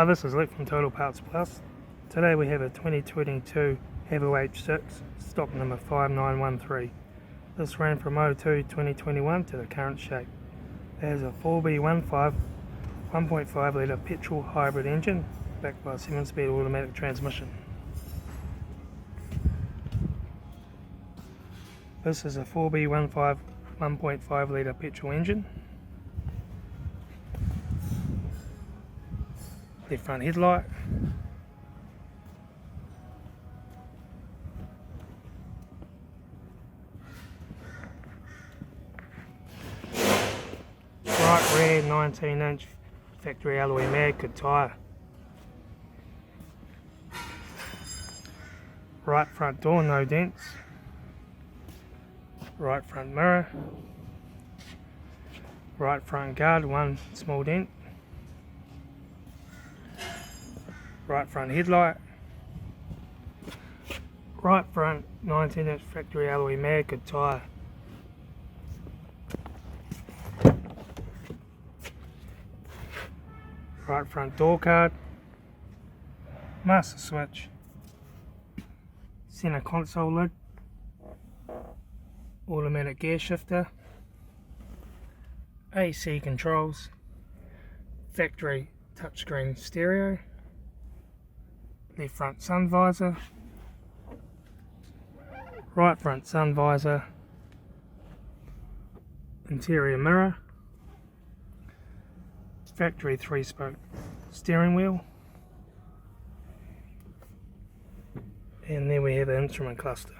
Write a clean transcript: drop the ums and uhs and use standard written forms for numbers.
Hi, this is Luke from Total Parts Plus. Today we have a 2022 Haval H6, stock number 5913. This ran from 02 2021 to the current shape. It has a 4B15 1.5 litre petrol hybrid engine backed by a 7-speed automatic transmission. This is a 4B15 1.5 litre petrol engine. The front headlight, right rear 19-inch factory alloy mag tyre, right front door no dents, right front mirror, right front guard one small dent, right front headlight, right front 19-inch factory alloy mag tyre, right front door card, master switch, center console lid, automatic gear shifter, AC controls, factory touchscreen stereo, the front sun visor, right front sun visor, interior mirror, factory 3-spoke steering wheel, and there we have the instrument cluster.